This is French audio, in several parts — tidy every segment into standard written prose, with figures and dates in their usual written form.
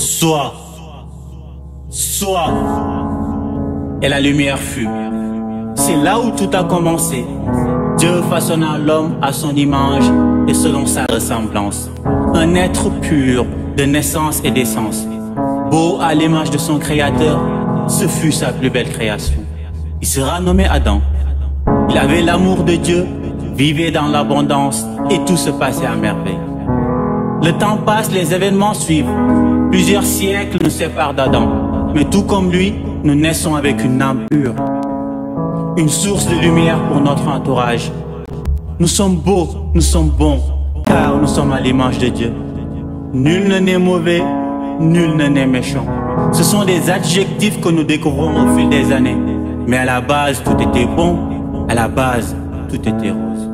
Sois. Et la lumière fut. C'est là où tout a commencé. Dieu façonna l'homme à son image et selon sa ressemblance. Un être pur de naissance et d'essence. Beau à l'image de son créateur, ce fut sa plus belle création. Il sera nommé Adam. Il avait l'amour de Dieu, vivait dans l'abondance et tout se passait à merveille. Le temps passe, les événements suivent. Plusieurs siècles nous séparent d'Adam. Mais tout comme lui, nous naissons avec une âme pure. Une source de lumière pour notre entourage. Nous sommes beaux, nous sommes bons, car nous sommes à l'image de Dieu. Nul ne n'est mauvais, nul ne n'est méchant. Ce sont des adjectifs que nous découvrons au fil des années. Mais à la base, tout était bon. À la base, tout était rose.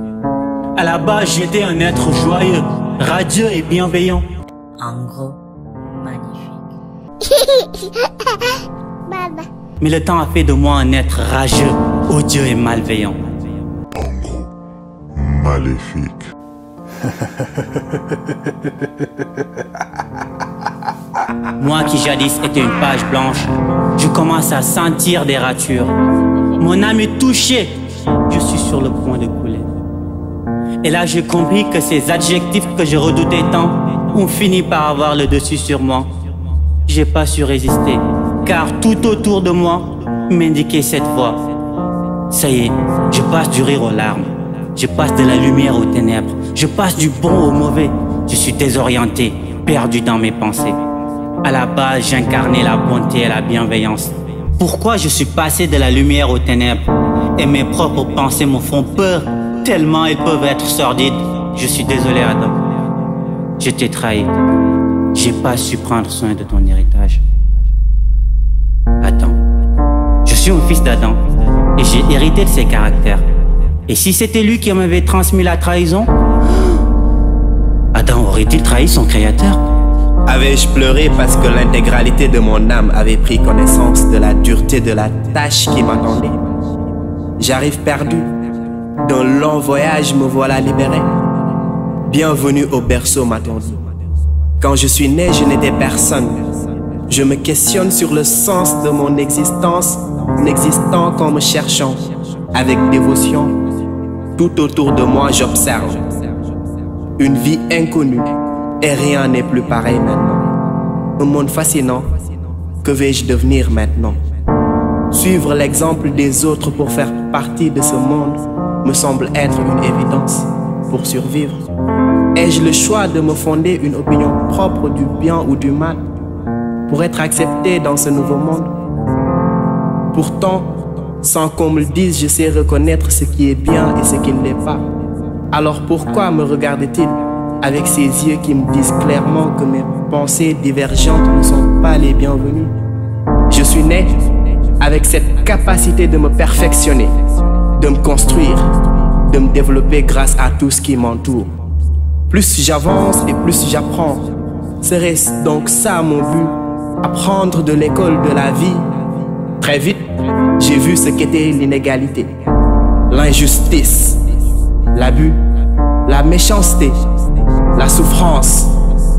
À la base, j'étais un être joyeux, radieux et bienveillant. En gros, magnifique. Mais le temps a fait de moi un être rageux, odieux et malveillant. En gros, maléfique. Moi qui jadis étais une page blanche, je commence à sentir des ratures. Mon âme est touchée, je suis sur le point de couler. Et là j'ai compris que ces adjectifs que je redoutais tant ont fini par avoir le dessus sur moi. J'ai pas su résister, car tout autour de moi m'indiquait cette voix. Ça y est, je passe du rire aux larmes. Je passe de la lumière aux ténèbres. Je passe du bon au mauvais. Je suis désorienté, perdu dans mes pensées. À la base, j'incarnais la bonté et la bienveillance. Pourquoi je suis passé de la lumière aux ténèbres? Et mes propres pensées me font peur, tellement elles peuvent être sordides. Je suis désolé, Adam. Je t'ai trahi. J'ai pas su prendre soin de ton héritage. Attends, je suis un fils d'Adam et j'ai hérité de ses caractères. Et si c'était lui qui m'avait transmis la trahison, Adam aurait-il trahi son créateur? Avais-je pleuré parce que l'intégralité de mon âme avait pris connaissance de la dureté de la tâche qui m'attendait? J'arrive perdu. D'un long voyage, me voilà libéré. Bienvenue au berceau, m'a-t-on dit. Quand je suis né, je n'étais personne. Je me questionne sur le sens de mon existence, n'existant qu'en me cherchant. Avec dévotion, tout autour de moi, j'observe. Une vie inconnue, et rien n'est plus pareil maintenant. Un monde fascinant, que vais-je devenir maintenant? Suivre l'exemple des autres pour faire partie de ce monde me semble être une évidence pour survivre. Ai-je le choix de me fonder une opinion propre du bien ou du mal pour être accepté dans ce nouveau monde? Pourtant, sans qu'on me le dise, je sais reconnaître ce qui est bien et ce qui ne l'est pas. Alors pourquoi me regarde-t-il avec ces yeux qui me disent clairement que mes pensées divergentes ne sont pas les bienvenues? Je suis né avec cette capacité de me perfectionner, de me construire, de me développer grâce à tout ce qui m'entoure. Plus j'avance et plus j'apprends. Serait-ce donc ça mon but? Apprendre de l'école de la vie? Très vite, j'ai vu ce qu'était l'inégalité, l'injustice, l'abus, la méchanceté, la souffrance.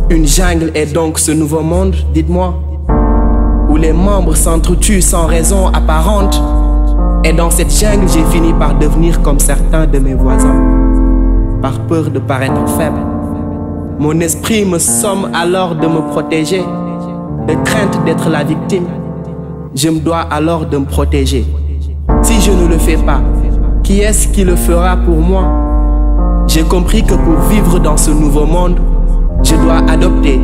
Une jungle est donc ce nouveau monde, dites-moi, où les membres s'entretuent sans raison apparente. Et dans cette jungle, j'ai fini par devenir comme certains de mes voisins, par peur de paraître faible. Mon esprit me somme alors de me protéger, de crainte d'être la victime. Je me dois alors de me protéger. Si je ne le fais pas, qui est-ce qui le fera pour moi? J'ai compris que pour vivre dans ce nouveau monde, je dois adopter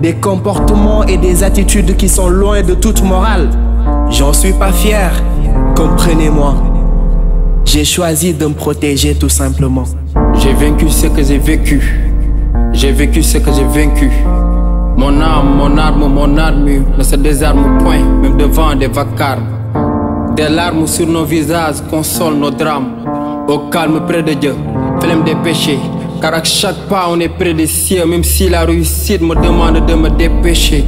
des comportements et des attitudes qui sont loin de toute morale. J'en suis pas fier, comprenez-moi. J'ai choisi de me protéger tout simplement. J'ai vaincu ce que j'ai vécu. J'ai vécu ce que j'ai vaincu. Mon âme, mon arme, mon armure ne se désarme point, même devant des vacarmes. Des larmes sur nos visages consolent nos drames. Au calme près de Dieu, flemme des péchés. Car à chaque pas on est près des cieux, même si la réussite me demande de me dépêcher.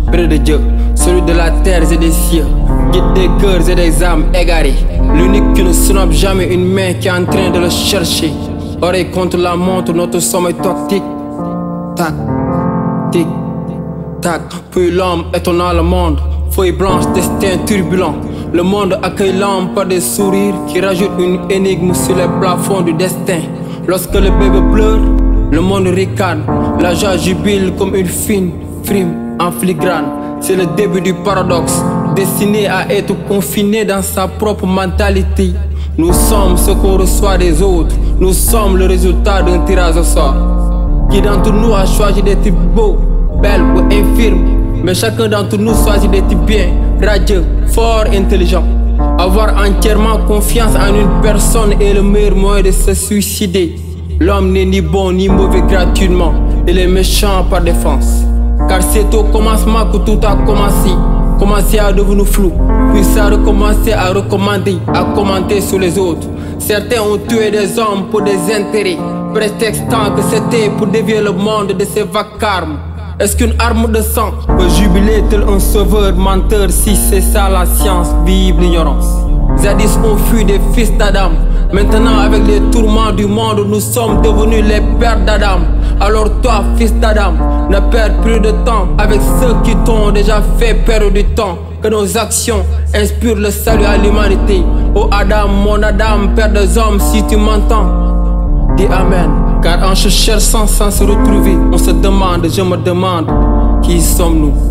Près de Dieu, celui de la terre et des cieux, guide des cœurs et des âmes égarées. L'unique qui ne snobe jamais, une main qui est en train de le chercher. Oreille contre la montre, notre sommeil toque tic, tac, tic, Tac, puis l'homme étonnant le monde. Feuille blanche, destin turbulent. Le monde accueille l'homme par des sourires qui rajoutent une énigme sur les plafonds du destin. Lorsque le bébé pleure, le monde ricane. La joie jubile comme une fine frime en filigrane. C'est le début du paradoxe, destiné à être confiné dans sa propre mentalité. Nous sommes ce qu'on reçoit des autres. Nous sommes le résultat d'un tirage au sort. Qui d'entre nous a choisi d'être beau, belle ou infirme? Mais chacun d'entre nous choisit d'être bien, radieux, fort, intelligent. Avoir entièrement confiance en une personne est le meilleur moyen de se suicider. L'homme n'est ni bon ni mauvais gratuitement, il est méchant par défense. Car c'est au commencement que tout a commencé. Commencer à devenir flou, puis ça a recommencé à recommander, à commenter sur les autres. Certains ont tué des hommes pour des intérêts, prétextant que c'était pour dévier le monde de ses vacarmes. Est-ce qu'une arme de sang peut jubiler tel un sauveur menteur? Si c'est ça la science, vive l'ignorance. Jadis on fut des fils d'Adam. Maintenant avec les tourments du monde, nous sommes devenus les pères d'Adam. Alors toi, fils d'Adam, ne perds plus de temps avec ceux qui t'ont déjà fait perdre du temps. Que nos actions inspirent le salut à l'humanité. Oh Adam, mon Adam, père des hommes, si tu m'entends, dis Amen. Car en se cherchant sans se retrouver, on se demande, je me demande, qui sommes-nous?